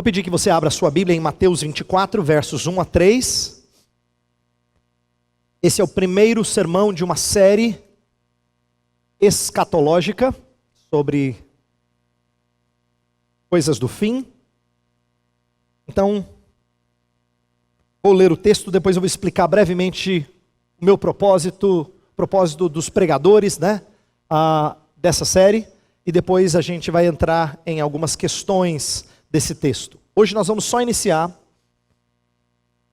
Vou pedir que você abra a sua Bíblia em Mateus 24, versos 1 a 3. Esse é o primeiro sermão de uma série escatológica sobre coisas do fim. Então, vou ler o texto, depois eu vou explicar brevemente o meu propósito dos pregadores, dessa série, e depois a gente vai entrar em algumas questões desse texto. Hoje nós vamos só iniciar,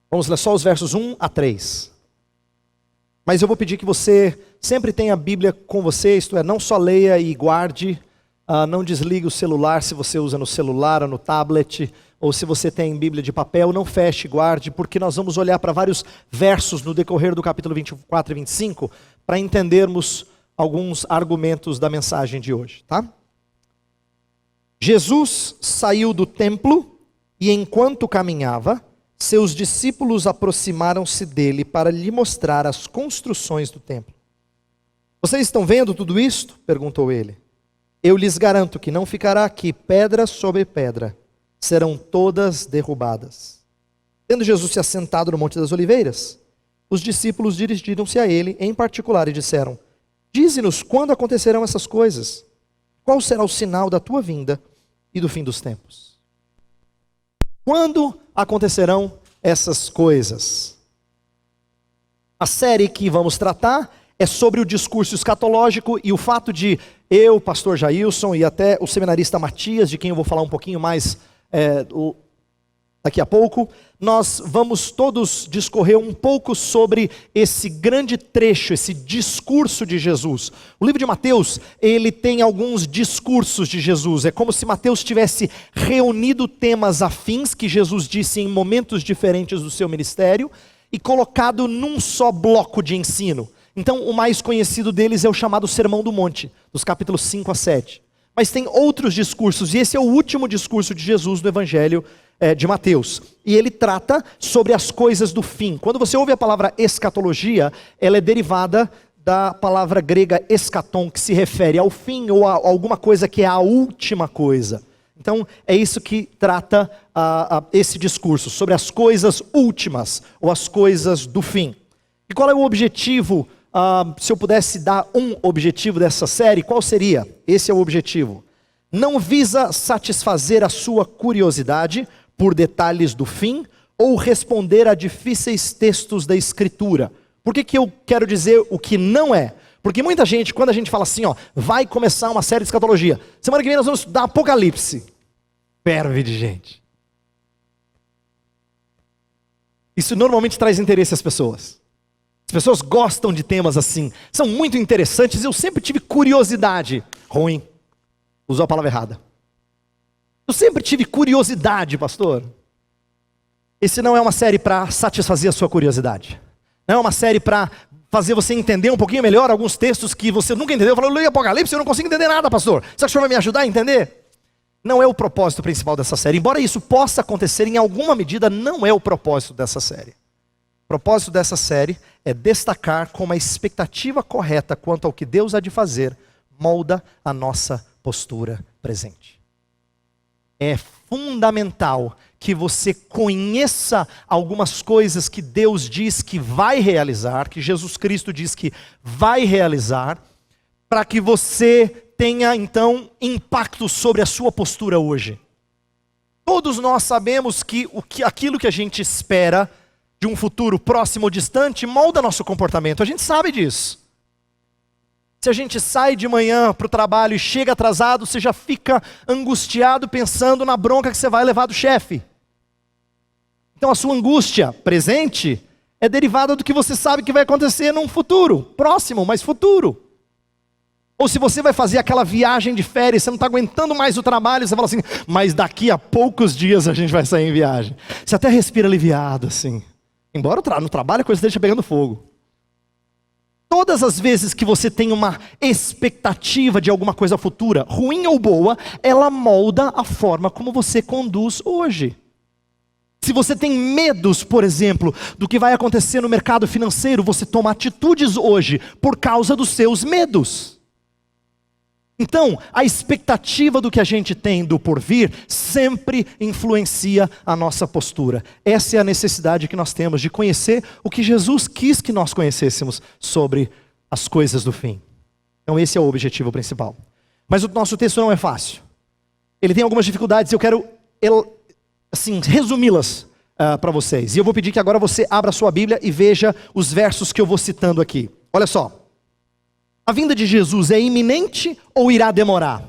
vamos ler só os versos 1 a 3. Mas eu vou pedir que você sempre tenha a Bíblia com você, isto é, não só leia e guarde, não desligue o celular se você usa no celular ou no tablet, ou se você tem Bíblia de papel, não feche, guarde, porque nós vamos olhar para vários versos no decorrer do capítulo 24 e 25, para entendermos alguns argumentos da mensagem de hoje, tá? Jesus saiu do templo e enquanto caminhava, seus discípulos aproximaram-se dele para lhe mostrar as construções do templo. Vocês estão vendo tudo isto? Perguntou ele. Eu lhes garanto que não ficará aqui pedra sobre pedra, serão todas derrubadas. Tendo Jesus se assentado no Monte das Oliveiras, os discípulos dirigiram-se a ele em particular e disseram: Dize-nos quando acontecerão essas coisas, qual será o sinal da tua vinda e do fim dos tempos? Quando acontecerão essas coisas? A série que vamos tratar é sobre o discurso escatológico e o fato de eu, pastor Jailson e até o seminarista Matias, de quem eu vou falar um pouquinho mais daqui a pouco, nós vamos todos discorrer um pouco sobre esse grande trecho, esse discurso de Jesus. O livro de Mateus, ele tem alguns discursos de Jesus. É como se Mateus tivesse reunido temas afins que Jesus disse em momentos diferentes do seu ministério e colocado num só bloco de ensino. Então, o mais conhecido deles é o chamado Sermão do Monte, dos capítulos 5 a 7. Mas tem outros discursos, e esse é o último discurso de Jesus do Evangelho de Mateus. E ele trata sobre as coisas do fim. Quando você ouve a palavra escatologia, ela é derivada da palavra grega eschaton, que se refere ao fim ou a alguma coisa que é a última coisa. Então, é isso que trata esse discurso, sobre as coisas últimas ou as coisas do fim. E qual é o objetivo? Se eu pudesse dar um objetivo dessa série, qual seria? Esse é o objetivo. Não visa satisfazer a sua curiosidade por detalhes do fim ou responder a difíceis textos da Escritura. Por que eu quero dizer o que não é? Porque muita gente, quando a gente fala assim, vai começar uma série de escatologia, semana que vem nós vamos estudar Apocalipse. Ferve de gente. Isso normalmente traz interesse às pessoas. As pessoas gostam de temas assim, são muito interessantes. Eu sempre tive curiosidade. Ruim, usou a palavra errada. Eu sempre tive curiosidade, pastor. Esse não é uma série para satisfazer a sua curiosidade. Não é uma série para fazer você entender um pouquinho melhor alguns textos que você nunca entendeu. Eu falo, eu leio Apocalipse, eu não consigo entender nada, pastor. Será que o senhor vai me ajudar a entender? Não é o propósito principal dessa série. Embora isso possa acontecer em alguma medida, não é o propósito dessa série. O propósito dessa série é destacar como a expectativa correta quanto ao que Deus há de fazer molda a nossa postura presente. É fundamental que você conheça algumas coisas que Deus diz que vai realizar, que Jesus Cristo diz que vai realizar, para que você tenha então impacto sobre a sua postura hoje. Todos nós sabemos que aquilo que a gente espera de um futuro próximo ou distante molda nosso comportamento, a gente sabe disso. Se a gente sai de manhã para o trabalho e chega atrasado, você já fica angustiado pensando na bronca que você vai levar do chefe. Então a sua angústia presente é derivada do que você sabe que vai acontecer num futuro, próximo, mas futuro. Ou se você vai fazer aquela viagem de férias, você não está aguentando mais o trabalho, você fala assim, mas daqui a poucos dias a gente vai sair em viagem. Você até respira aliviado assim. Embora no trabalho a coisa esteja pegando fogo. Todas as vezes que você tem uma expectativa de alguma coisa futura, ruim ou boa, ela molda a forma como você conduz hoje. Se você tem medos, por exemplo, do que vai acontecer no mercado financeiro, você toma atitudes hoje por causa dos seus medos. Então, a expectativa do que a gente tem do porvir sempre influencia a nossa postura. Essa é a necessidade que nós temos de conhecer o que Jesus quis que nós conhecêssemos sobre as coisas do fim. Então esse é o objetivo principal. Mas o nosso texto não é fácil. Ele tem algumas dificuldades e eu quero assim, resumi-las para vocês. E eu vou pedir que agora você abra a sua Bíblia e veja os versos que eu vou citando aqui. Olha só. A vinda de Jesus é iminente ou irá demorar?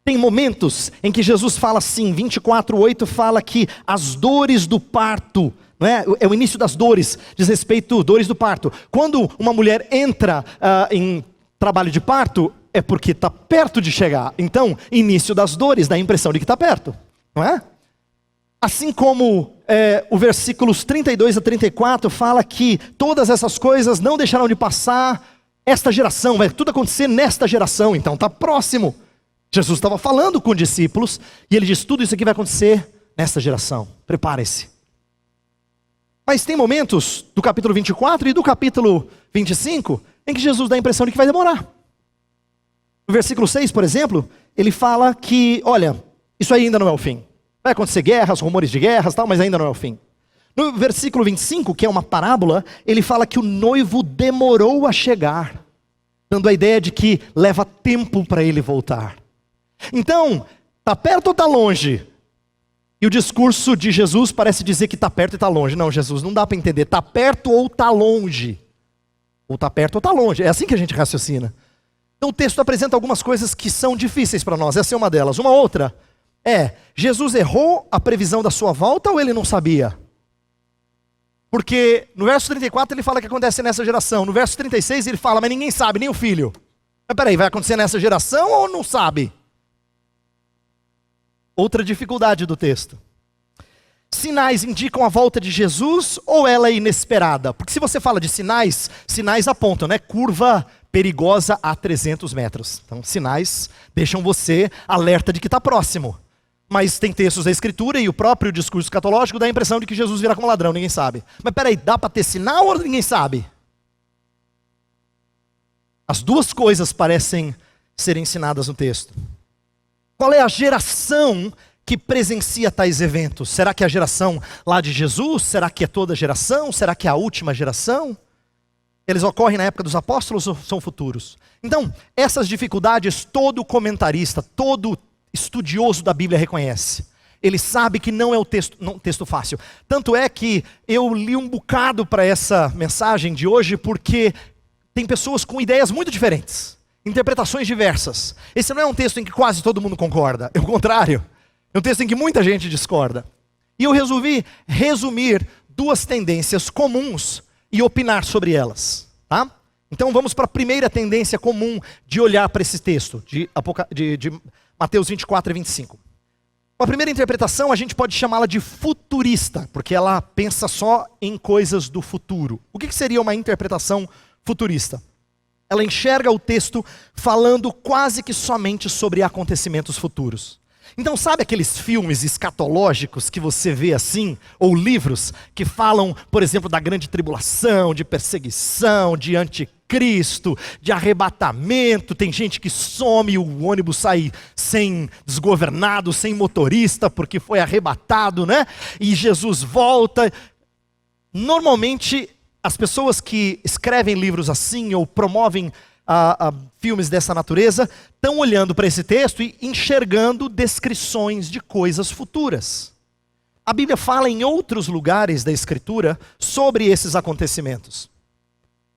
Tem momentos em que Jesus fala assim, 24:8 fala que as dores do parto, não é? É o início das dores, diz respeito dores do parto. Quando uma mulher entra em trabalho de parto, é porque está perto de chegar. Então, início das dores, dá a impressão de que está perto, não é? Assim como o versículos 32 a 34 fala que todas essas coisas não deixarão de passar. Esta geração, vai tudo acontecer nesta geração, então está próximo. Jesus estava falando com os discípulos, e ele diz, tudo isso aqui vai acontecer nesta geração, prepare-se. Mas tem momentos do capítulo 24 e do capítulo 25, em que Jesus dá a impressão de que vai demorar. No versículo 6, por exemplo, ele fala que, olha, isso aí ainda não é o fim. Vai acontecer guerras, rumores de guerras, tal, mas ainda não é o fim. No versículo 25, que é uma parábola, ele fala que o noivo demorou a chegar, dando a ideia de que leva tempo para ele voltar. Então, está perto ou está longe? E o discurso de Jesus parece dizer que está perto e está longe. Não, Jesus, não dá para entender. Está perto ou está longe? Ou está perto ou está longe. É assim que a gente raciocina. Então o texto apresenta algumas coisas que são difíceis para nós. Essa é uma delas. Uma outra Jesus errou a previsão da sua volta ou ele não sabia? Porque no verso 34 ele fala que acontece nessa geração. No verso 36 ele fala, mas ninguém sabe, nem o filho. Mas peraí, vai acontecer nessa geração ou não sabe? Outra dificuldade do texto. Sinais indicam a volta de Jesus ou ela é inesperada? Porque se você fala de sinais, sinais apontam, né? Curva perigosa a 300 metros. Então sinais deixam você alerta de que está próximo. Mas tem textos da Escritura e o próprio discurso escatológico dá a impressão de que Jesus virá como ladrão, ninguém sabe. Mas peraí, dá para ter sinal ou ninguém sabe? As duas coisas parecem ser ensinadas no texto. Qual é a geração que presencia tais eventos? Será que é a geração lá de Jesus? Será que é toda a geração? Será que é a última geração? Eles ocorrem na época dos apóstolos ou são futuros? Então, essas dificuldades todo comentarista, todo estudioso da Bíblia reconhece. Ele sabe que não é um texto fácil. Tanto é que eu li um bocado para essa mensagem de hoje, porque tem pessoas com ideias muito diferentes, interpretações diversas. Esse não é um texto em que quase todo mundo concorda, é o contrário. É um texto em que muita gente discorda. E eu resolvi resumir duas tendências comuns e opinar sobre elas. Tá? Então vamos para a primeira tendência comum de olhar para esse texto, de Mateus 24 e 25. A primeira interpretação a gente pode chamá-la de futurista, porque ela pensa só em coisas do futuro. O que seria uma interpretação futurista? Ela enxerga o texto falando quase que somente sobre acontecimentos futuros. Então sabe aqueles filmes escatológicos que você vê assim, ou livros que falam, por exemplo, da grande tribulação, de perseguição, de anticristo, de arrebatamento, tem gente que some e o ônibus sai desgovernado, sem motorista, porque foi arrebatado, né? E Jesus volta. Normalmente, as pessoas que escrevem livros assim, ou promovem filmes dessa natureza, estão olhando para esse texto e enxergando descrições de coisas futuras. A Bíblia fala em outros lugares da Escritura sobre esses acontecimentos.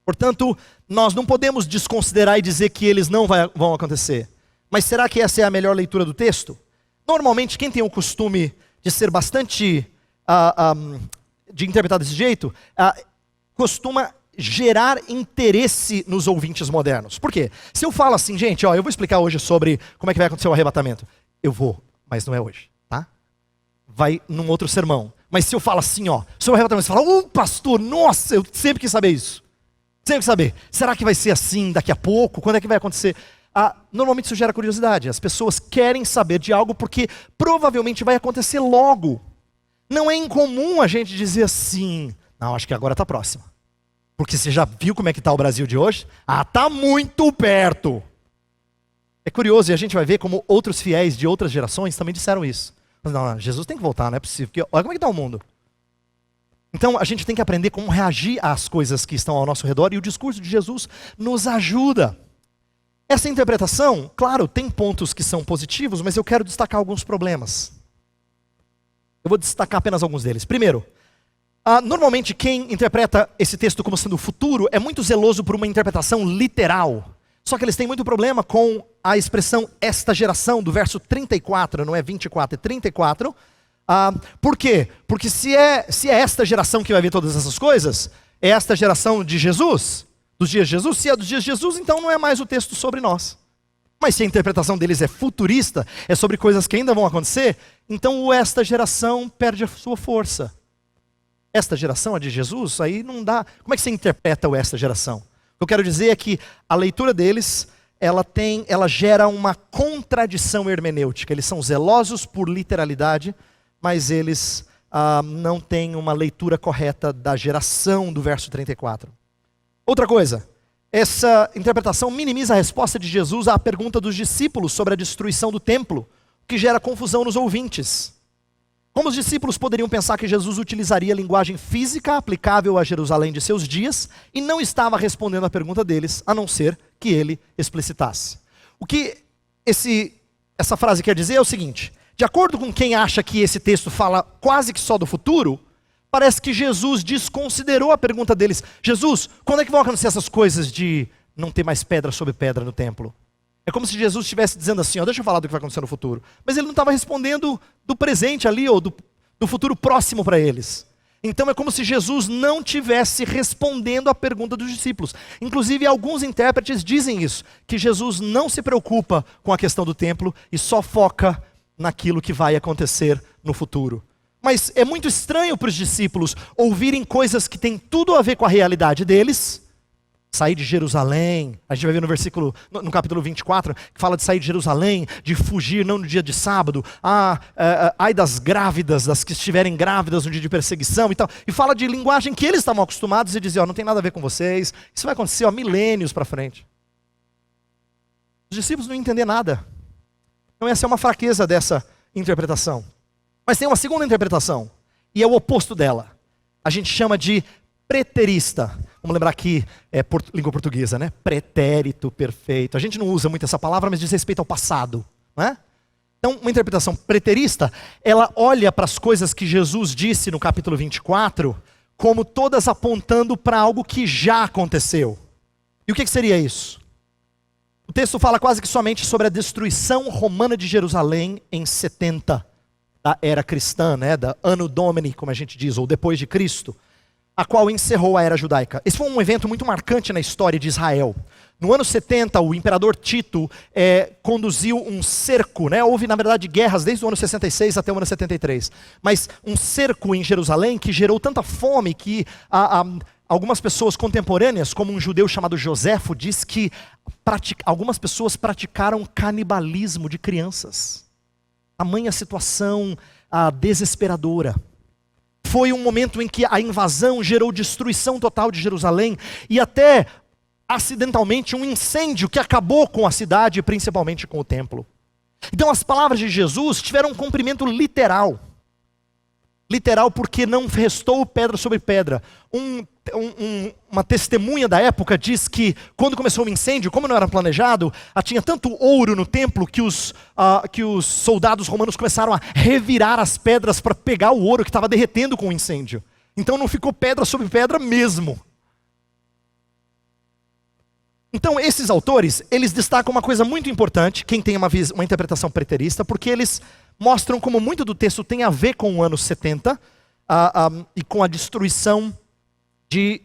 Portanto, nós não podemos desconsiderar e dizer que eles não vão acontecer. Mas será que essa é a melhor leitura do texto? Normalmente, quem tem o costume de ser bastante, de interpretar desse jeito, costuma gerar interesse nos ouvintes modernos. Por quê? Se eu falo assim, gente, eu vou explicar hoje sobre como é que vai acontecer o arrebatamento. Eu vou, mas não é hoje, tá? Vai num outro sermão. Mas se eu falo assim, sobre o arrebatamento, você fala, pastor, nossa, eu sempre quis saber isso. Sempre quis saber. Será que vai ser assim daqui a pouco? Quando é que vai acontecer? Normalmente isso gera curiosidade. As pessoas querem saber de algo porque provavelmente vai acontecer logo. Não é incomum a gente dizer assim, não, acho que agora está próximo. Porque você já viu como é que está o Brasil de hoje? Está muito perto. É curioso, e a gente vai ver como outros fiéis de outras gerações também disseram isso. Mas não, Jesus tem que voltar, não é possível, porque olha como é que está o mundo. Então a gente tem que aprender como reagir às coisas que estão ao nosso redor, e o discurso de Jesus nos ajuda. Essa interpretação, claro, tem pontos que são positivos, mas eu quero destacar alguns problemas. Eu vou destacar apenas alguns deles. Primeiro, normalmente quem interpreta esse texto como sendo o futuro é muito zeloso por uma interpretação literal. Só que eles têm muito problema com a expressão esta geração, do verso 34, não é 24, é 34. Por quê? Porque se é esta geração que vai ver todas essas coisas, é esta geração de Jesus, dos dias de Jesus, se é dos dias de Jesus, então não é mais o texto sobre nós. Mas se a interpretação deles é futurista, é sobre coisas que ainda vão acontecer, então o esta geração perde a sua força. Esta geração, a de Jesus, aí não dá. Como é que você interpreta o esta geração? O que eu quero dizer é que a leitura deles, ela gera uma contradição hermenêutica. Eles são zelosos por literalidade, mas eles não têm uma leitura correta da geração do verso 34. Outra coisa, essa interpretação minimiza a resposta de Jesus à pergunta dos discípulos sobre a destruição do templo, o que gera confusão nos ouvintes. Como os discípulos poderiam pensar que Jesus utilizaria linguagem física aplicável a Jerusalém de seus dias e não estava respondendo à pergunta deles, a não ser que ele explicitasse? O que essa frase quer dizer é o seguinte: de acordo com quem acha que esse texto fala quase que só do futuro, parece que Jesus desconsiderou a pergunta deles. Jesus, quando é que vão acontecer essas coisas de não ter mais pedra sobre pedra no templo? É como se Jesus estivesse dizendo assim, deixa eu falar do que vai acontecer no futuro. Mas ele não estava respondendo do presente ali, ou do futuro próximo para eles. Então é como se Jesus não estivesse respondendo à pergunta dos discípulos. Inclusive alguns intérpretes dizem isso, que Jesus não se preocupa com a questão do templo e só foca naquilo que vai acontecer no futuro. Mas é muito estranho para os discípulos ouvirem coisas que têm tudo a ver com a realidade deles. Sair de Jerusalém, a gente vai ver no capítulo 24, que fala de sair de Jerusalém, de fugir não no dia de sábado, ai das grávidas, das que estiverem grávidas no dia de perseguição e tal, e fala de linguagem que eles estavam acostumados e diziam, não tem nada a ver com vocês, isso vai acontecer milênios para frente. Os discípulos não entendem nada. Então essa é uma fraqueza dessa interpretação. Mas tem uma segunda interpretação, e é o oposto dela. A gente chama de preterista. Vamos lembrar que é língua portuguesa, né? Pretérito perfeito. A gente não usa muito essa palavra, mas diz respeito ao passado, não é? Então, uma interpretação preterista, ela olha para as coisas que Jesus disse no capítulo 24, como todas apontando para algo que já aconteceu. E o que seria isso? O texto fala quase que somente sobre a destruição romana de Jerusalém em 70, da era cristã, né? Da Anno Domini, como a gente diz, ou depois de Cristo, a qual encerrou a era judaica. Esse foi um evento muito marcante na história de Israel. No ano 70, o imperador Tito conduziu um cerco, né? Houve, na verdade, guerras desde o ano 66 até o ano 73. Mas um cerco em Jerusalém que gerou tanta fome que algumas pessoas contemporâneas, como um judeu chamado Joséfo, diz que algumas pessoas praticaram canibalismo de crianças. Tamanha situação desesperadora. Foi um momento em que a invasão gerou destruição total de Jerusalém e até, acidentalmente, um incêndio que acabou com a cidade, principalmente com o templo. Então as palavras de Jesus tiveram um cumprimento literal. Literal porque não restou pedra sobre pedra. Uma testemunha da época diz que quando começou o incêndio, como não era planejado, tinha tanto ouro no templo que os soldados romanos começaram a revirar as pedras para pegar o ouro que estava derretendo com o incêndio. Então não ficou pedra sobre pedra mesmo. Então esses autores, eles destacam uma coisa muito importante, quem tem uma interpretação preterista, porque eles mostram como muito do texto tem a ver com o ano 70 e com a destruição de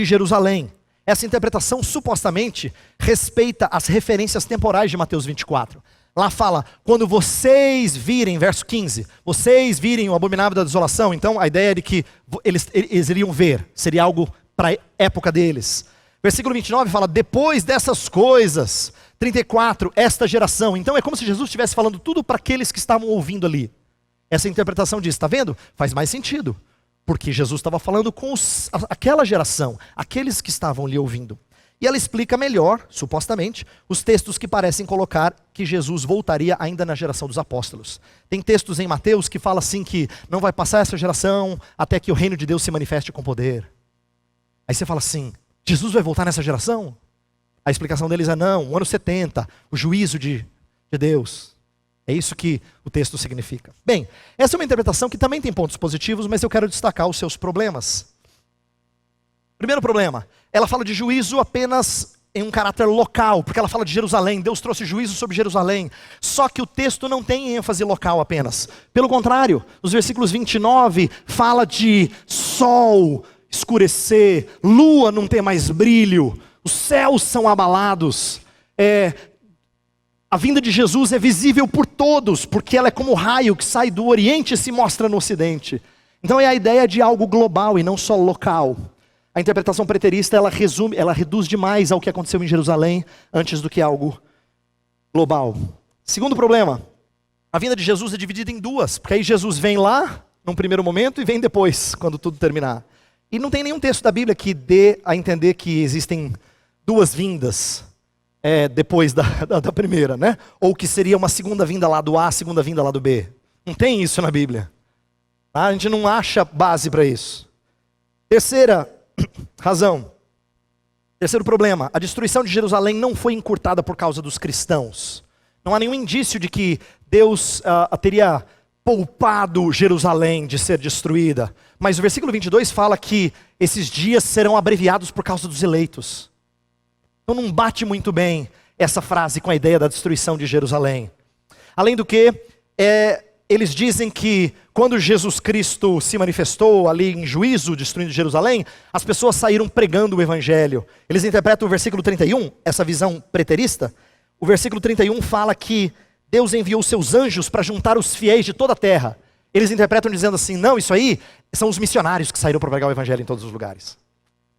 Jerusalém. Essa interpretação supostamente respeita as referências temporais de Mateus 24. Lá fala, quando vocês virem, verso 15, vocês virem o abominável da desolação, então a ideia é de que eles iriam ver, seria algo para a época deles. Versículo 29 fala, depois dessas coisas, 34, esta geração. Então é como se Jesus estivesse falando tudo para aqueles que estavam ouvindo ali. Essa interpretação diz, está vendo? Faz mais sentido. Porque Jesus estava falando com aquela geração, aqueles que estavam ali ouvindo. E ela explica melhor, supostamente, os textos que parecem colocar que Jesus voltaria ainda na geração dos apóstolos. Tem textos em Mateus que falam assim que não vai passar essa geração até que o reino de Deus se manifeste com poder. Aí você fala assim, Jesus vai voltar nessa geração? A explicação deles é não, o ano 70, o juízo de Deus. É isso que o texto significa. Bem, essa é uma interpretação que também tem pontos positivos, mas eu quero destacar os seus problemas. Primeiro problema, ela fala de juízo apenas em um caráter local, porque ela fala de Jerusalém, Deus trouxe juízo sobre Jerusalém. Só que o texto não tem ênfase local apenas. Pelo contrário, nos versículos 29, fala de sol escurecer, lua não ter mais brilho, os céus são abalados. A vinda de Jesus é visível por todos, porque ela é como o raio que sai do Oriente e se mostra no Ocidente. Então é a ideia de algo global e não só local. A interpretação preterista, ela reduz demais ao que aconteceu em Jerusalém antes do que algo global. Segundo problema, a vinda de Jesus é dividida em duas, porque aí Jesus vem lá, num primeiro momento, e vem depois, quando tudo terminar. E não tem nenhum texto da Bíblia que dê a entender que existem duas vindas depois da primeira, né? Ou que seria uma segunda vinda lá do A, segunda vinda lá do B. Não tem isso na Bíblia. Tá? A gente não acha base para isso. Terceira razão. Terceiro problema, a destruição de Jerusalém não foi encurtada por causa dos cristãos. Não há nenhum indício de que Deus teria poupado Jerusalém de ser destruída. Mas o versículo 22 fala que esses dias serão abreviados por causa dos eleitos. Então não bate muito bem essa frase com a ideia da destruição de Jerusalém. Além do que, eles dizem que quando Jesus Cristo se manifestou ali em juízo, destruindo Jerusalém, as pessoas saíram pregando o evangelho. Eles interpretam o versículo 31, essa visão preterista. O versículo 31 fala que Deus enviou seus anjos para juntar os fiéis de toda a terra. Eles interpretam dizendo assim, não, isso aí são os missionários que saíram para pregar o evangelho em todos os lugares.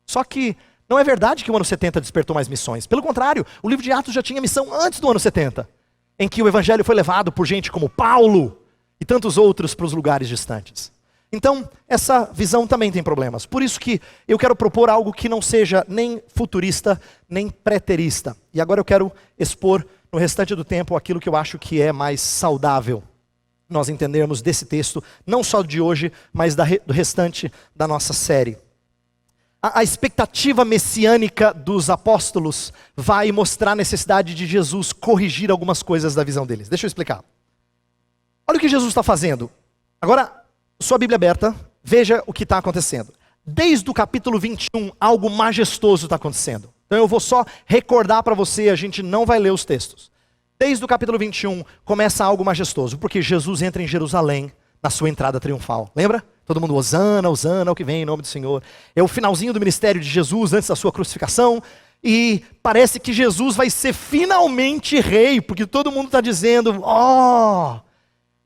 Só que não é verdade que o ano 70 despertou mais missões. Pelo contrário, o livro de Atos já tinha missão antes do ano 70, em que o evangelho foi levado por gente como Paulo e tantos outros para os lugares distantes. Então, essa visão também tem problemas. Por isso que eu quero propor algo que não seja nem futurista, nem preterista. E agora eu quero expor no restante do tempo aquilo que eu acho que é mais saudável nós entendermos desse texto, não só de hoje, mas do restante da nossa série. A expectativa messiânica dos apóstolos vai mostrar a necessidade de Jesus corrigir algumas coisas da visão deles. Deixa eu explicar. Olha o que Jesus está fazendo. Agora, sua Bíblia aberta, veja o que está acontecendo. Desde o capítulo 21, algo majestoso está acontecendo. Então eu vou só recordar para você, a gente não vai ler os textos. Desde o capítulo 21, começa algo majestoso, porque Jesus entra em Jerusalém na sua entrada triunfal. Lembra? Todo mundo, Hosana, Hosana, o que vem em nome do Senhor. É o finalzinho do ministério de Jesus antes da sua crucificação. E parece que Jesus vai ser finalmente rei, porque todo mundo está dizendo, ó.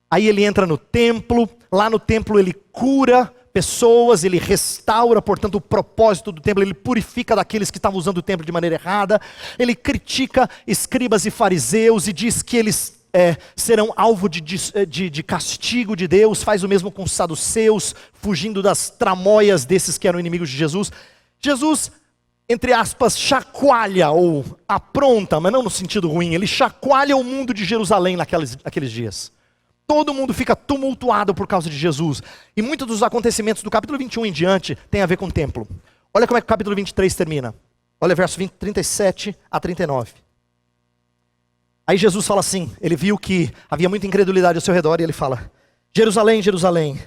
Aí ele entra no templo, lá no templo ele cura pessoas, ele restaura, portanto, o propósito do templo, ele purifica daqueles que estavam usando o templo de maneira errada, ele critica escribas e fariseus e diz que eles serão alvo de castigo de Deus, faz o mesmo com os saduceus, fugindo das tramóias desses que eram inimigos de Jesus. Jesus, entre aspas, chacoalha ou apronta, mas não no sentido ruim, ele chacoalha o mundo de Jerusalém naqueles dias. Todo mundo fica tumultuado por causa de Jesus. E muitos dos acontecimentos do capítulo 21 em diante tem a ver com o templo. Olha como é que o capítulo 23 termina. Olha verso 37 a 39. Aí Jesus fala assim, ele viu que havia muita incredulidade ao seu redor e ele fala, Jerusalém, Jerusalém,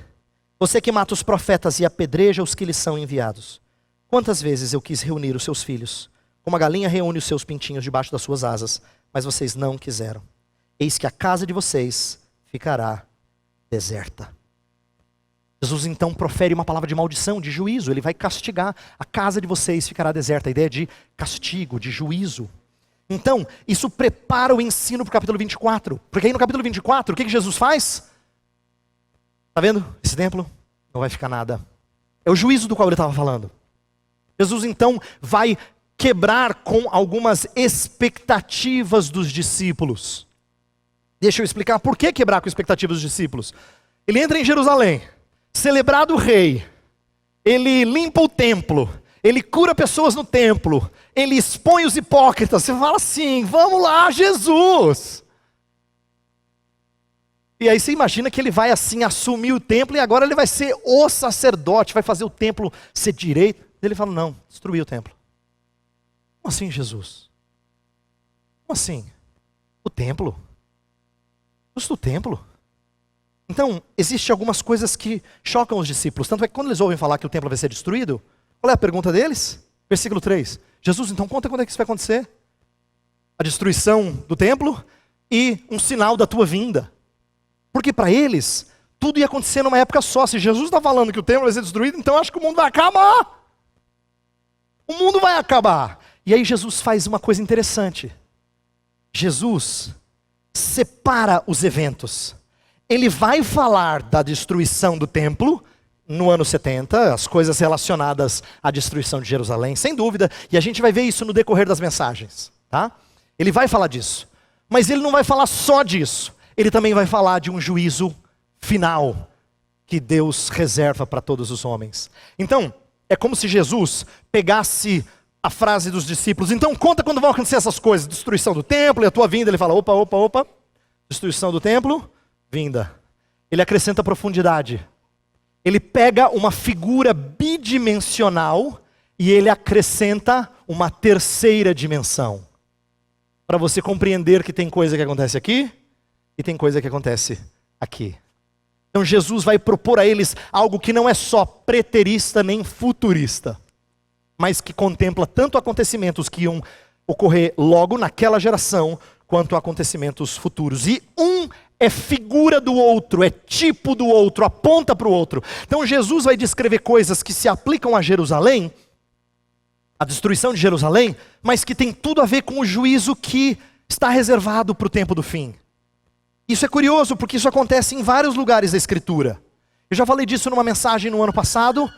você que mata os profetas e apedreja os que lhes são enviados. Quantas vezes eu quis reunir os seus filhos, como a galinha reúne os seus pintinhos debaixo das suas asas, mas vocês não quiseram. Eis que a casa de vocês ficará deserta. Jesus então profere uma palavra de maldição, de juízo. Ele vai castigar. A casa de vocês ficará deserta. A ideia de castigo, de juízo. Então, isso prepara o ensino para o capítulo 24. Porque aí no capítulo 24, o que Jesus faz? Está vendo? Esse templo não vai ficar nada. É o juízo do qual ele estava falando. Jesus então vai quebrar com algumas expectativas dos discípulos. Deixa eu explicar por que quebrar com expectativas dos discípulos. Ele entra em Jerusalém, celebrado o rei, ele limpa o templo, ele cura pessoas no templo, ele expõe os hipócritas. Você fala assim, vamos lá, Jesus. E aí você imagina que ele vai assim assumir o templo e agora ele vai ser o sacerdote, vai fazer o templo ser direito. Ele fala, não, destruir o templo. Como assim, Jesus? Como assim? O templo? Justo o templo? Então, existem algumas coisas que chocam os discípulos. Tanto é que quando eles ouvem falar que o templo vai ser destruído, qual é a pergunta deles? Versículo 3. Jesus, então conta quando é que isso vai acontecer? A destruição do templo e um sinal da tua vinda. Porque para eles, tudo ia acontecer numa época só. Se Jesus está falando que o templo vai ser destruído, então eu acho que o mundo vai acabar. O mundo vai acabar. E aí Jesus faz uma coisa interessante. Jesus separa os eventos. Ele vai falar da destruição do templo no ano 70, as coisas relacionadas à destruição de Jerusalém, sem dúvida, e a gente vai ver isso no decorrer das mensagens, tá? Ele vai falar disso, mas ele não vai falar só disso, ele também vai falar de um juízo final que Deus reserva para todos os homens. Então, é como se Jesus pegasse a frase dos discípulos, então conta quando vão acontecer essas coisas, destruição do templo e a tua vinda, ele fala, opa, destruição do templo, vinda. Ele acrescenta profundidade. Ele pega uma figura bidimensional e ele acrescenta uma terceira dimensão. Para você compreender que tem coisa que acontece aqui e tem coisa que acontece aqui. Então Jesus vai propor a eles algo que não é só preterista nem futurista, mas que contempla tanto acontecimentos que iam ocorrer logo naquela geração, quanto acontecimentos futuros. E um é figura do outro, é tipo do outro, aponta para o outro. Então Jesus vai descrever coisas que se aplicam a Jerusalém, a destruição de Jerusalém, mas que tem tudo a ver com o juízo que está reservado para o tempo do fim. Isso é curioso, porque isso acontece em vários lugares da Escritura. Eu já falei disso numa mensagem no ano passado,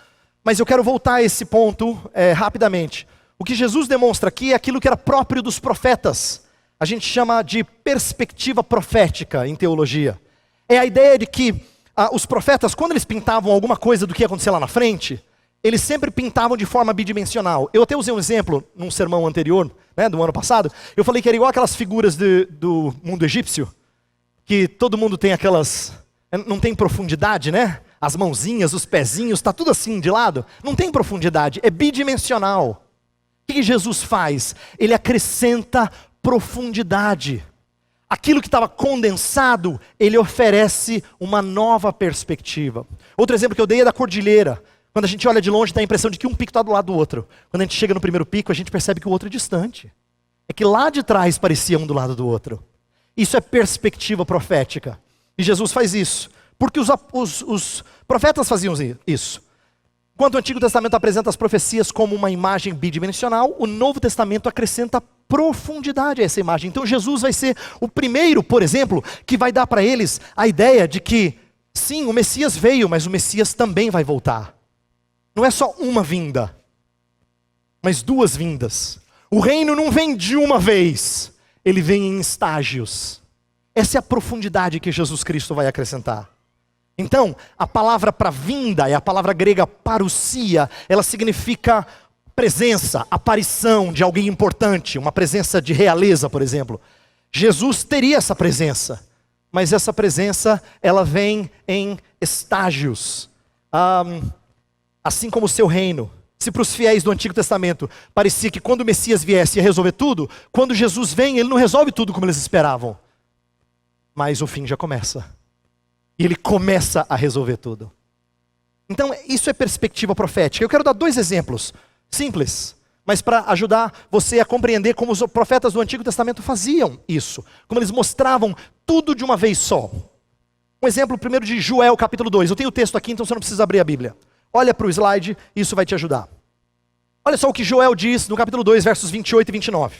mas eu quero voltar a esse ponto rapidamente. O que Jesus demonstra aqui é aquilo que era próprio dos profetas. A gente chama de perspectiva profética em teologia. É a ideia de que os profetas, quando eles pintavam alguma coisa do que ia acontecer lá na frente, eles sempre pintavam de forma bidimensional. Eu até usei um exemplo num sermão anterior, do ano passado. Eu falei que era igual aquelas figuras do mundo egípcio, que todo mundo tem aquelas, não tem profundidade, né? As mãozinhas, os pezinhos, está tudo assim de lado. Não tem profundidade, é bidimensional. O que Jesus faz? Ele acrescenta profundidade. Aquilo que estava condensado, ele oferece uma nova perspectiva. Outro exemplo que eu dei é da cordilheira. Quando a gente olha de longe, dá a impressão de que um pico está do lado do outro. Quando a gente chega no primeiro pico, a gente percebe que o outro é distante. É que lá de trás parecia um do lado do outro. Isso é perspectiva profética. E Jesus faz isso. Porque os profetas faziam isso. Enquanto o Antigo Testamento apresenta as profecias como uma imagem bidimensional, o Novo Testamento acrescenta profundidade a essa imagem. Então Jesus vai ser o primeiro, por exemplo, que vai dar para eles a ideia de que, sim, o Messias veio, mas o Messias também vai voltar. Não é só uma vinda, mas duas vindas. O reino não vem de uma vez, ele vem em estágios. Essa é a profundidade que Jesus Cristo vai acrescentar. Então, a palavra para vinda é a palavra grega parousia. Ela significa presença, aparição de alguém importante, uma presença de realeza, por exemplo. Jesus teria essa presença, mas essa presença, ela vem em estágios. Assim como o seu reino. Se para os fiéis do Antigo Testamento parecia que quando o Messias viesse ia resolver tudo, quando Jesus vem, ele não resolve tudo como eles esperavam. Mas o fim já começa. E ele começa a resolver tudo. Então, isso é perspectiva profética. Eu quero dar 2 exemplos simples, mas para ajudar você a compreender como os profetas do Antigo Testamento faziam isso. Como eles mostravam tudo de uma vez só. Um exemplo primeiro de Joel capítulo 2. Eu tenho o texto aqui, então você não precisa abrir a Bíblia. Olha para o slide, isso vai te ajudar. Olha só o que Joel diz no capítulo 2, versos 28 e 29.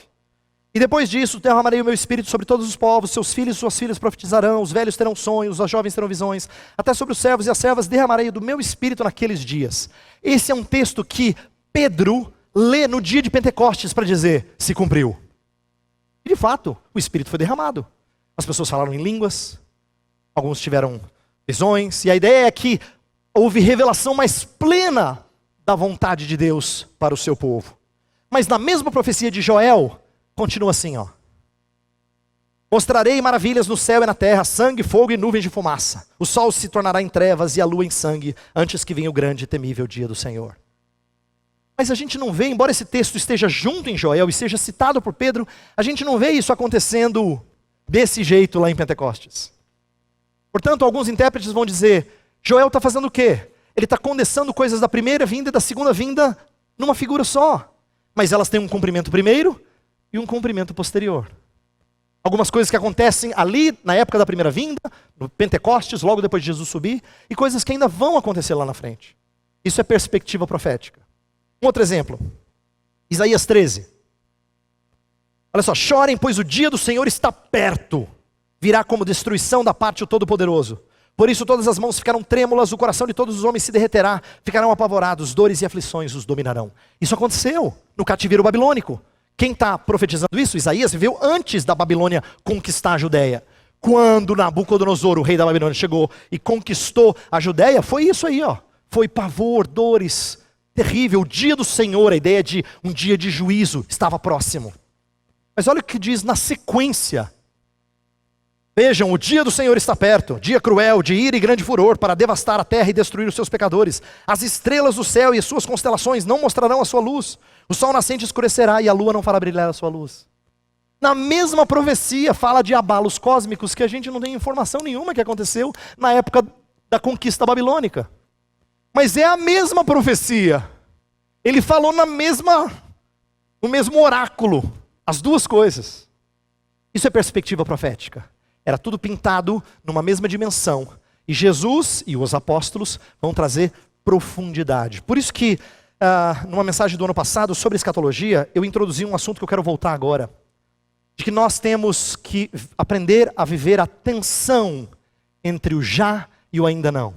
E depois disso, derramarei o meu espírito sobre todos os povos, seus filhos e suas filhas profetizarão, os velhos terão sonhos, os jovens terão visões, até sobre os servos e as servas derramarei do meu espírito naqueles dias. Esse é um texto que Pedro lê no dia de Pentecostes para dizer, se cumpriu. E de fato, o espírito foi derramado. As pessoas falaram em línguas, alguns tiveram visões, e a ideia é que houve revelação mais plena da vontade de Deus para o seu povo. Mas na mesma profecia de Joel, continua assim, ó. Mostrarei maravilhas no céu e na terra, sangue, fogo e nuvens de fumaça. O sol se tornará em trevas e a lua em sangue, antes que venha o grande e temível dia do Senhor. Mas a gente não vê, embora esse texto esteja junto em Joel e seja citado por Pedro, a gente não vê isso acontecendo desse jeito lá em Pentecostes. Portanto, alguns intérpretes vão dizer, Joel está fazendo o quê? Ele está condensando coisas da primeira vinda e da segunda vinda numa figura só. Mas elas têm um cumprimento primeiro e um cumprimento posterior. Algumas coisas que acontecem ali na época da primeira vinda, no Pentecostes, logo depois de Jesus subir, e coisas que ainda vão acontecer lá na frente. Isso é perspectiva profética. Um outro exemplo, Isaías 13. Olha só, chorem, pois o dia do Senhor está perto, virá como destruição da parte do Todo-Poderoso. Por isso todas as mãos ficarão trêmulas, o coração de todos os homens se derreterá, ficarão apavorados, dores e aflições os dominarão. Isso aconteceu no cativeiro babilônico. Quem está profetizando isso? Isaías viveu antes da Babilônia conquistar a Judéia. Quando Nabucodonosor, o rei da Babilônia, chegou e conquistou a Judéia, foi isso aí, ó. Foi pavor, dores, terrível. O dia do Senhor, a ideia de um dia de juízo, estava próximo. Mas olha o que diz na sequência. Vejam, o dia do Senhor está perto, dia cruel, de ira e grande furor, para devastar a terra e destruir os seus pecadores. As estrelas do céu e as suas constelações não mostrarão a sua luz. O sol nascente escurecerá e a lua não fará brilhar a sua luz. Na mesma profecia fala de abalos cósmicos que a gente não tem informação nenhuma que aconteceu na época da conquista babilônica. Mas é a mesma profecia. Ele falou no mesmo oráculo, as duas coisas. Isso é perspectiva profética. Era tudo pintado numa mesma dimensão. E Jesus e os apóstolos vão trazer profundidade. Por isso que, numa mensagem do ano passado sobre escatologia, eu introduzi um assunto que eu quero voltar agora. De que nós temos que aprender a viver a tensão entre o já e o ainda não.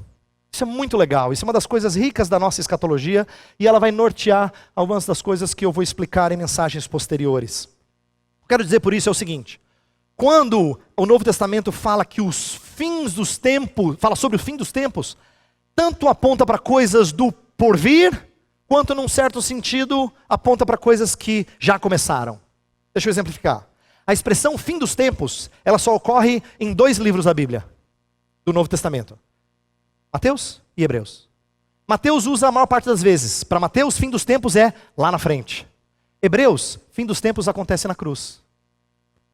Isso é muito legal. Isso é uma das coisas ricas da nossa escatologia. E ela vai nortear algumas das coisas que eu vou explicar em mensagens posteriores. O que eu quero dizer por isso é o seguinte. Quando o Novo Testamento fala que os fins dos tempos, fala sobre o fim dos tempos, tanto aponta para coisas do porvir, quanto num certo sentido aponta para coisas que já começaram. Deixa eu exemplificar. A expressão fim dos tempos, ela só ocorre em 2 livros da Bíblia, do Novo Testamento. Mateus e Hebreus. Mateus usa a maior parte das vezes. Para Mateus, fim dos tempos é lá na frente. Hebreus, fim dos tempos acontece na cruz.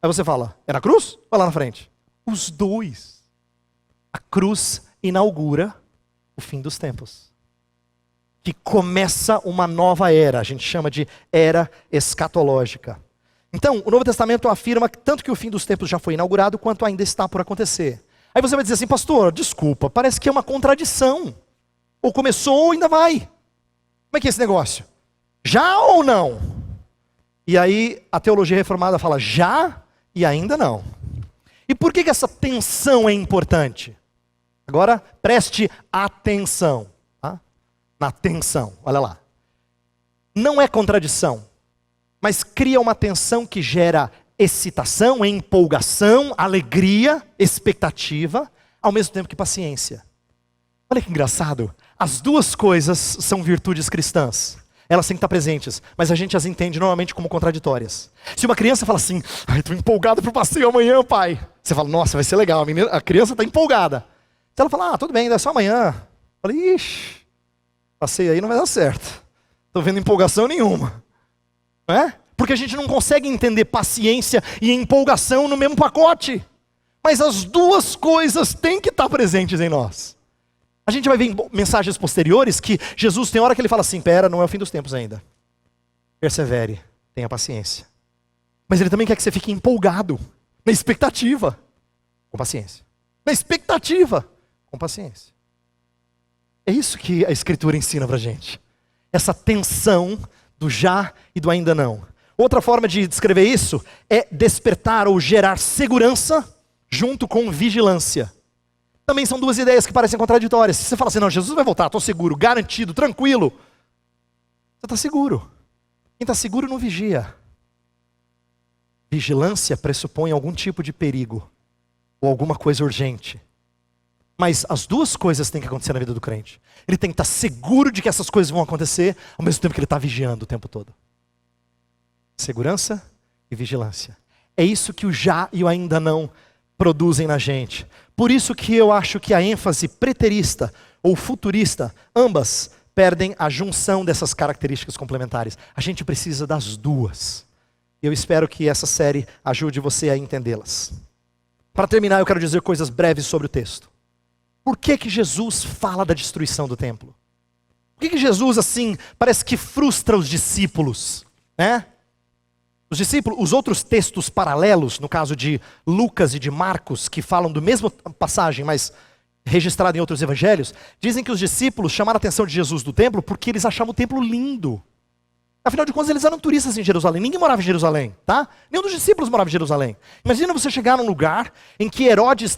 Aí você fala, é na cruz ou lá na frente? Os dois. A cruz inaugura o fim dos tempos. Que começa uma nova era, a gente chama de era escatológica. Então, o Novo Testamento afirma tanto que o fim dos tempos já foi inaugurado, quanto ainda está por acontecer. Aí você vai dizer assim, pastor, desculpa, parece que é uma contradição. Ou começou ou ainda vai. Como é que é esse negócio? Já ou não? E aí a teologia reformada fala já e ainda não. E por que essa tensão é importante? Agora preste atenção. Tá? Na tensão, olha lá. Não é contradição, mas cria uma tensão que gera excitação, empolgação, alegria, expectativa, ao mesmo tempo que paciência. Olha que engraçado. As duas coisas são virtudes cristãs. Elas têm que estar presentes, mas a gente as entende normalmente como contraditórias. Se uma criança fala assim, estou empolgado para o passeio amanhã, pai. Você fala, nossa, vai ser legal, a criança está empolgada. Se ela fala, tudo bem, é só amanhã. Eu falei, ixi, passeio aí não vai dar certo. Estou vendo empolgação nenhuma. Não é? Porque a gente não consegue entender paciência e empolgação no mesmo pacote. Mas as duas coisas têm que estar presentes em nós. A gente vai ver em mensagens posteriores que Jesus tem hora que ele fala assim, pera, não é o fim dos tempos ainda. Persevere, tenha paciência. Mas ele também quer que você fique empolgado, na expectativa, com paciência. Na expectativa, com paciência. É isso que a Escritura ensina pra gente. Essa tensão do já e do ainda não. Outra forma de descrever isso é despertar ou gerar segurança junto com vigilância. Também são duas ideias que parecem contraditórias. Se você fala assim, não, Jesus vai voltar, estou seguro, garantido, tranquilo. Você está seguro. Quem está seguro não vigia. Vigilância pressupõe algum tipo de perigo, ou alguma coisa urgente. Mas as duas coisas têm que acontecer na vida do crente. Ele tem que estar seguro de que essas coisas vão acontecer, ao mesmo tempo que ele está vigiando o tempo todo. segurança e vigilância. É isso que o já e o ainda não produzem na gente. Por isso que eu acho que a ênfase preterista ou futurista, ambas perdem a junção dessas características complementares. A gente precisa das duas. Eu espero que essa série ajude você a entendê-las. Para terminar, eu quero dizer coisas breves sobre o texto. Por que que Jesus fala da destruição do templo? Por que que Jesus, assim, parece que frustra os discípulos, né? Os discípulos, os outros textos paralelos, no caso de Lucas e de Marcos, que falam do mesmo passagem, mas registrado em outros evangelhos, dizem que os discípulos chamaram a atenção de Jesus do templo porque eles achavam o templo lindo. Afinal de contas, eles eram turistas em Jerusalém. Ninguém morava em Jerusalém, tá? Nenhum dos discípulos morava em Jerusalém. Imagina você chegar num lugar em que Herodes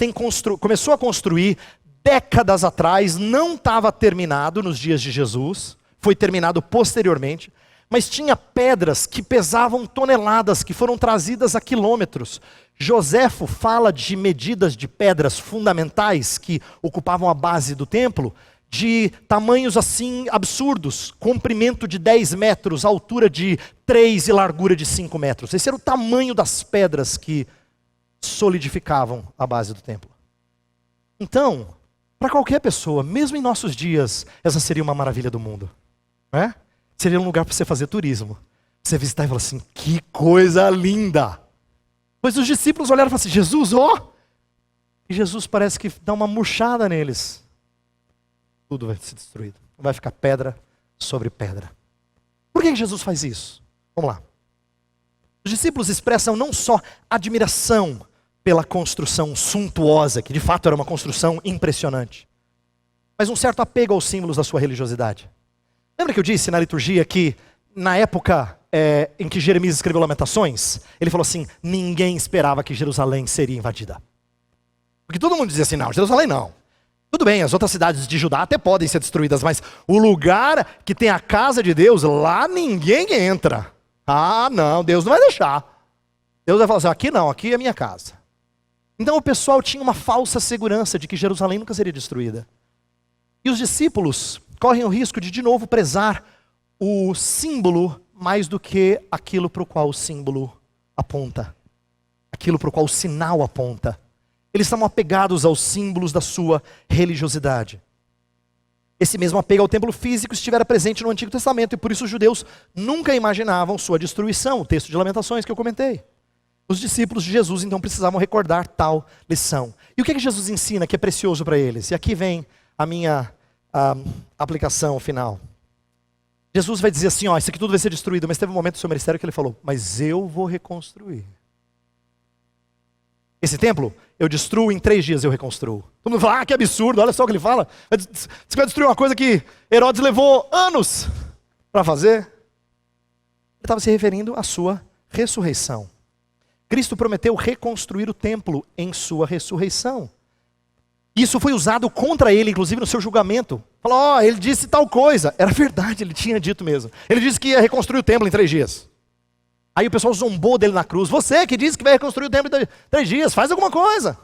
começou a construir décadas atrás, não estava terminado nos dias de Jesus, foi terminado posteriormente, mas tinha pedras que pesavam toneladas, que foram trazidas a quilômetros. Joséfo fala de medidas de pedras fundamentais que ocupavam a base do templo, de tamanhos assim absurdos, comprimento de 10 metros, altura de 3 e largura de 5 metros. Esse era o tamanho das pedras que solidificavam a base do templo. Então, para qualquer pessoa, mesmo em nossos dias, essa seria uma maravilha do mundo, não é? Seria um lugar para você fazer turismo. Você visitar e falar assim, que coisa linda! Pois os discípulos olharam e falaram assim, Jesus, ó! E Jesus parece que dá uma murchada neles. Tudo vai ser destruído. Vai ficar pedra sobre pedra. Por que Jesus faz isso? Vamos lá. Os discípulos expressam não só admiração pela construção suntuosa, que de fato era uma construção impressionante, mas um certo apego aos símbolos da sua religiosidade. Lembra que eu disse na liturgia que na época em que Jeremias escreveu Lamentações, ele falou assim, ninguém esperava que Jerusalém seria invadida. Porque todo mundo dizia assim, não, Jerusalém não. Tudo bem, as outras cidades de Judá até podem ser destruídas, mas o lugar que tem a casa de Deus, lá ninguém entra. Ah, não, Deus não vai deixar. Deus vai falar assim, aqui não, aqui é minha casa. Então o pessoal tinha uma falsa segurança de que Jerusalém nunca seria destruída. E os discípulos correm o risco de novo prezar o símbolo mais do que aquilo para o qual o símbolo aponta. Aquilo para o qual o sinal aponta. Eles estavam apegados aos símbolos da sua religiosidade. Esse mesmo apego ao templo físico estivera presente no Antigo Testamento e por isso os judeus nunca imaginavam sua destruição, o texto de Lamentações que eu comentei. Os discípulos de Jesus então precisavam recordar tal lição. E o que é que Jesus ensina que é precioso para eles? E aqui vem a minha aplicação final. Jesus vai dizer assim, ó, isso aqui tudo vai ser destruído, mas teve um momento do seu ministério que ele falou, mas eu vou reconstruir. Esse templo, eu destruo, em 3 dias eu reconstruo. Todo mundo fala, que absurdo, olha só o que ele fala. Você vai destruir uma coisa que Herodes levou anos para fazer. Ele estava se referindo à sua ressurreição. Cristo prometeu reconstruir o templo em sua ressurreição. Isso foi usado contra ele, inclusive no seu julgamento. Falou, ele disse tal coisa. Era verdade, ele tinha dito mesmo. Ele disse que ia reconstruir o templo em 3 dias. Aí o pessoal zombou dele na cruz. Você que disse que vai reconstruir o templo em 3 dias, faz alguma coisa.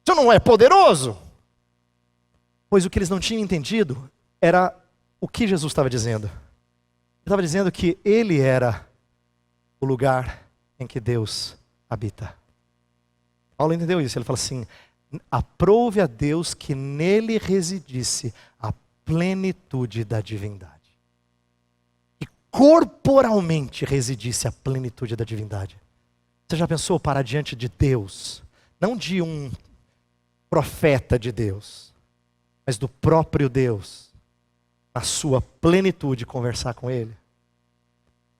Você não é poderoso? Pois o que eles não tinham entendido era o que Jesus estava dizendo. Ele estava dizendo que ele era o lugar em que Deus habita. Paulo entendeu isso. Ele fala assim, aprove a Deus que nele residisse a plenitude da divindade. E corporalmente residisse a plenitude da divindade. Você já pensou parar diante de Deus? Não de um profeta de Deus, mas do próprio Deus, na sua plenitude, conversar com Ele?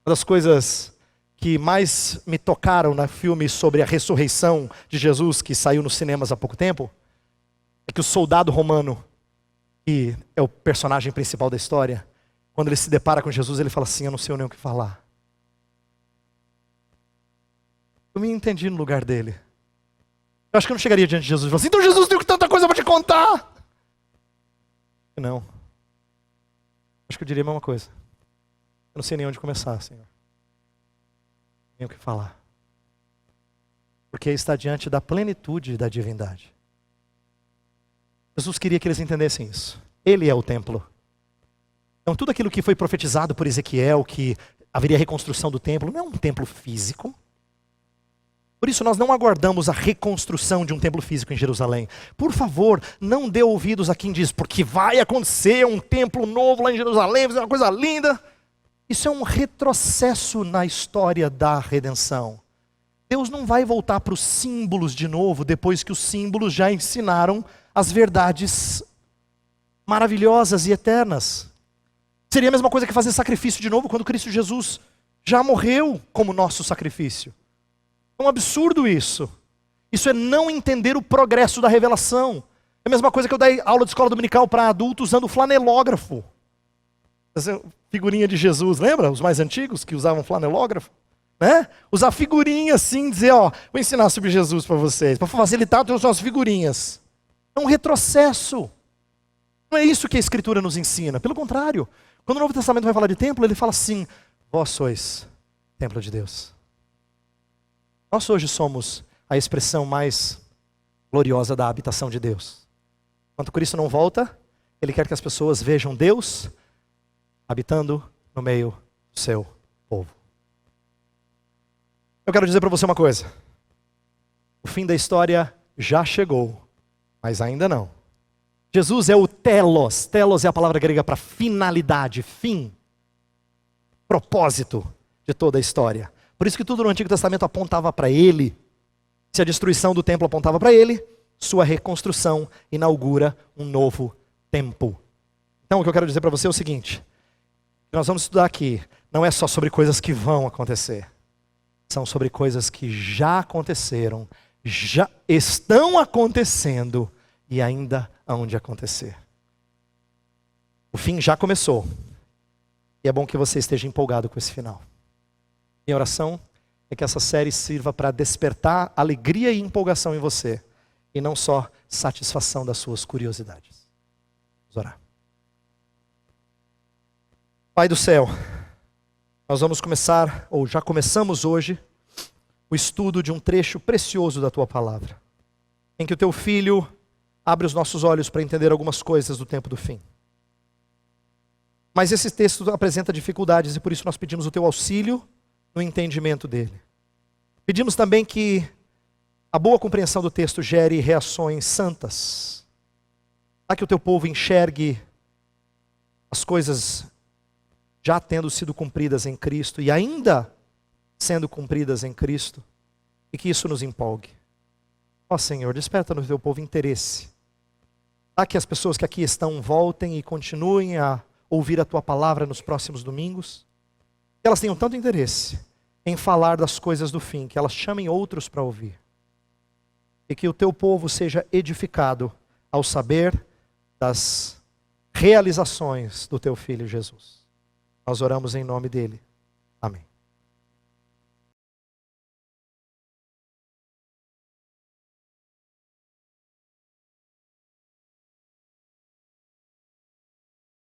Uma das coisas que mais me tocaram no filme sobre a ressurreição de Jesus, que saiu nos cinemas há pouco tempo, é que o soldado romano, que é o personagem principal da história, quando ele se depara com Jesus, ele fala assim, eu não sei nem o que falar. Eu me entendi no lugar dele. Eu acho que eu não chegaria diante de Jesus e falaria assim, então Jesus, tenho tanta coisa para te contar. Não. Acho que eu diria a mesma coisa. Eu não sei nem onde começar, Senhor. Nem o que falar. Porque está diante da plenitude da divindade. Jesus queria que eles entendessem isso. Ele é o templo. Então tudo aquilo que foi profetizado por Ezequiel, que haveria reconstrução do templo. Não é um templo físico. Por isso nós não aguardamos a reconstrução de um templo físico em Jerusalém. Por favor, não dê ouvidos a quem diz, porque vai acontecer um templo novo lá em Jerusalém, vai ser uma coisa linda. Isso é um retrocesso na história da redenção. Deus não vai voltar para os símbolos de novo, depois que os símbolos já ensinaram as verdades maravilhosas e eternas. Seria a mesma coisa que fazer sacrifício de novo quando Cristo Jesus já morreu como nosso sacrifício. É um absurdo isso. Isso é não entender o progresso da revelação. É a mesma coisa que eu dei aula de escola dominical para adultos usando flanelógrafo. Essa figurinha de Jesus, lembra? Os mais antigos que usavam flanelógrafo. Né? Usar figurinha assim, dizer, ó, vou ensinar sobre Jesus para vocês. Para facilitar, eu uso as figurinhas. É um retrocesso. Não é isso que a Escritura nos ensina. Pelo contrário, quando o Novo Testamento vai falar de templo, ele fala assim, vós sois templo de Deus. Nós hoje somos a expressão mais gloriosa da habitação de Deus. Enquanto Cristo não volta, Ele quer que as pessoas vejam Deus habitando no meio do seu povo. Eu quero dizer para você uma coisa. O fim da história já chegou, mas ainda não. Jesus é o telos. Telos é a palavra grega para finalidade, fim, propósito de toda a história. Por isso que tudo no Antigo Testamento apontava para Ele. Se a destruição do templo apontava para Ele, sua reconstrução inaugura um novo tempo. Então o que eu quero dizer para você é o seguinte. Que nós vamos estudar aqui, não é só sobre coisas que vão acontecer. São sobre coisas que já aconteceram, já estão acontecendo e ainda hão de acontecer. O fim já começou. E é bom que você esteja empolgado com esse final. Minha oração é que essa série sirva para despertar alegria e empolgação em você, e não só satisfação das suas curiosidades. Vamos orar. Pai do céu, nós vamos começar, ou já começamos hoje, o estudo de um trecho precioso da Tua Palavra, em que o Teu Filho abre os nossos olhos para entender algumas coisas do tempo do fim. Mas esse texto apresenta dificuldades e por isso nós pedimos o Teu auxílio no entendimento dele. Pedimos também que a boa compreensão do texto gere reações santas, para que o Teu povo enxergue as coisas já tendo sido cumpridas em Cristo e ainda sendo cumpridas em Cristo, e que isso nos empolgue. Ó Senhor, desperta no Teu povo interesse, para que as pessoas que aqui estão voltem e continuem a ouvir a Tua palavra nos próximos domingos, que elas tenham tanto interesse em falar das coisas do fim, que elas chamem outros para ouvir. E que o Teu povo seja edificado ao saber das realizações do Teu Filho Jesus. Nós oramos em nome dele. Amém.